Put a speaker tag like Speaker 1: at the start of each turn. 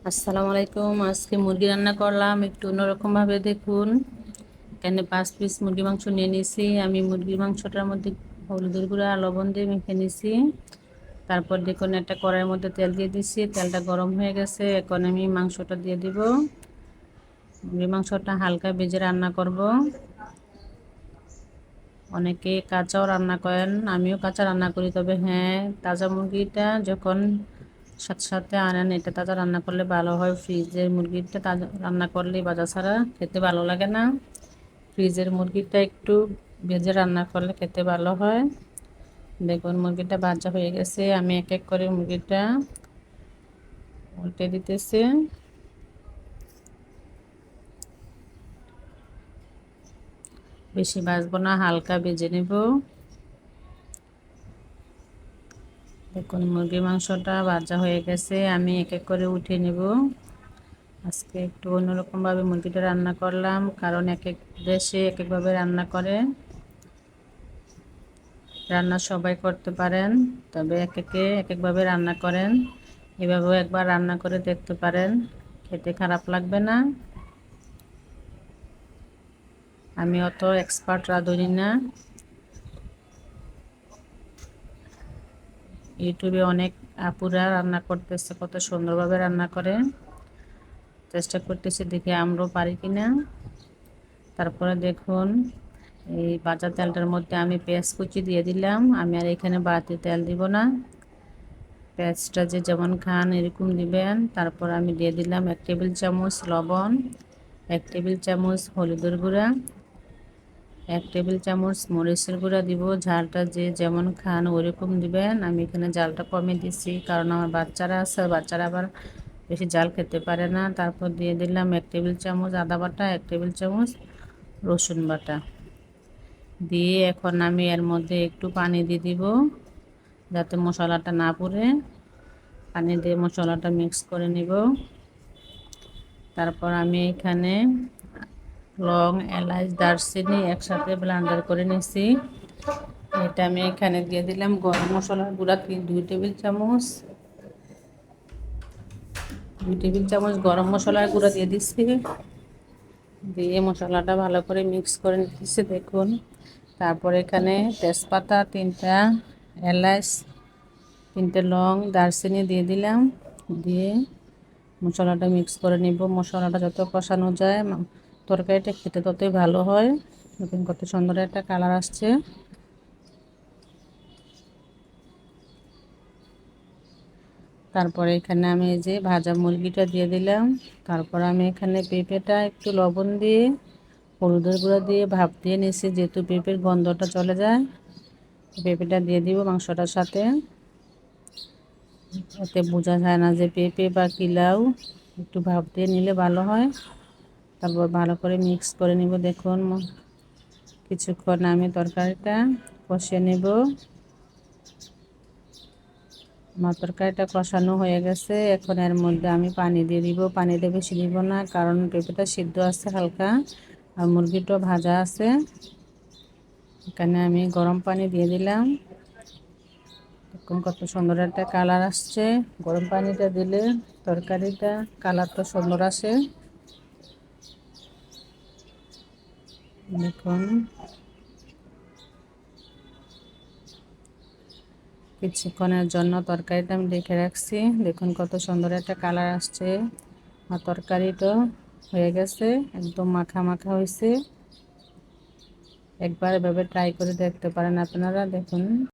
Speaker 1: আসসালামু আলাইকুম। আজকে মুরগি রান্না করলাম একটু অন্যরকম ভাবে। দেখুন, এখানে 5 পিস মুরগি মাংস নিয়ে নিয়েছি। আমি মুরগির মাংসটার মধ্যে হলুদের গুঁড়া লবণ দিয়ে মেখে নিয়েছি। তারপর দেখুন একটা কড়াইয়ের মধ্যে তেল দিয়ে দিচ্ছি। তেলটা গরম হয়ে গেছে, এখন আমি মাংসটা দিয়ে দিব। মুরগির মাংসটা হালকা ভেজে রান্না করব। অনেকে কাঁচাও রান্না করেন, আমিও কাঁচা রান্না করি। তবে হ্যাঁ, তাজা মুরগিটা যখন সাথে সাথে আনেন, এটা তাজা রান্না করলে ভালো হয়। ফ্রিজের মুরগিটা তাজা রান্না করলে বাজা ছাড়া খেতে ভালো লাগে না। ফ্রিজের মুরগিটা একটু ভেজে রান্না করলে খেতে ভালো হয়। দেখুন মুরগিটা ভাজা হয়ে গেছে, আমি এক এক করে মুরগিটা উল্টে দিতেছি। বেশি ভাজবো না, হালকা ভেজে নেব। দেখুন মুরগির মাংসটা ভাজা হয়ে গেছে, আমি এক এক করে উঠে নেব। আজকে একটু অন্যরকমভাবে মুরগিটা রান্না করলাম, কারণ এক এক দেশে এক একভাবে রান্না করে। রান্না সবাই করতে পারেন, তবে এক একভাবে রান্না করেন। এভাবেও একবার রান্না করে দেখতে পারেন, খেতে খারাপ লাগবে না। আমি অত এক্সপার্ট রাঁধুনি না। ইউটিউবে অনেক আপুরা রান্না করতেছে, কত সুন্দরভাবে রান্না করে। চেষ্টা করতেছি, দেখি আমরাও পারি কিনা। তারপরে দেখুন এই ভাজা তেলটার মধ্যে আমি পেঁয়াজ কুচি দিয়ে দিলাম। আমি আর এখানে বাড়তি তেল দিব না, পেঁয়াজটা যে যেমন খান এরকম দিবেন। তারপর আমি দিয়ে দিলাম 1 টেবিল চামচ লবণ, 1 টেবিল চামচ হলুদের গুঁড়া, 1 টেবিল চামচ মরিচের গুঁড়া দিব। ঝালটা যে যেমন খান ওইরকম দিবেন। আমি এখানে ঝালটা কমে দিচ্ছি, কারণ আমার বাচ্চারা আছে, বাচ্চারা আবার বেশি ঝাল খেতে পারে না। তারপর দিয়ে দিলাম 1 টেবিল চামচ আদা বাটা, 1 টেবিল চামচ রসুন বাটা দিয়ে এখন আমি এর মধ্যে একটু পানি দিয়ে দিব, যাতে মশলাটা না পুড়ে। পানি দিয়ে মশলাটা মিক্স করে নিব। তারপর আমি এখানে লং, এলাচ, দারচিনি একসাথে ব্লেন্ডার করে নিয়েছি। এটা আমি এখানে দিয়ে দিলাম গরম মশলার গুঁড়া 2 টেবিল চামচ। 2 টেবিল চামচ গরম মশলার গুঁড়া দিয়ে দিচ্ছি। দিয়ে মশলাটা ভালো করে মিক্স করে নিচ্ছি। দেখুন, তারপর এখানে তেজপাতা 3টা, এলাচ 3টে, লং, দারচিনি দিয়ে দিলাম। দিয়ে মশলাটা মিক্স করে নিব। মশলাটা যত কষানো যায় তরকারিটা খেতে ততই ভালো হয়। দেখুন কত সুন্দর একটা কালার আসছে। তারপরে এখানে আমি এই যে ভাজা মুরগিটা দিয়ে দিলাম। তারপর আমি এখানে পেঁপেটা একটু লবণ দিয়ে হলুদের গুঁড়া দিয়ে ভাপ দিয়ে নিয়েছি, যেহেতু পেঁপের গন্ধটা চলে যায়। পেঁপেটা দিয়ে দিব মাংসটার সাথে, এতে বোঝা যায় না যে পেঁপে বা কিলাও। একটু ভাপ দিয়ে নিলে ভালো হয়। তারপর ভালো করে মিক্স করে নিব। দেখুন কিছুক্ষণ আমি তরকারিটা কষিয়ে নেব। আমার তরকারিটা কষানো হয়ে গেছে, এখন এর মধ্যে আমি পানি দিয়ে দিব। পানিটা বেশি দিব না, কারণ পেঁপেটা সিদ্ধ আছে হালকা, আর মুরগিটাও ভাজা আছে। এখানে আমি গরম পানি দিয়ে দিলাম। দেখুন কত সুন্দর একটা কালার আসছে। গরম পানিটা দিলে তরকারিটা কালারটা সুন্দর আসে। দেখুন কিছুক্ষণের জন্য তরকারিটা আমি ঢেকে রাখছি। দেখুন কত সুন্দর একটা কালার আসছে। আর তরকারিটা হয়ে গেছে, একদম মাখা মাখা হয়েছে। একবার এভাবে ট্রাই করে দেখতে পারেন আপনারা। দেখুন।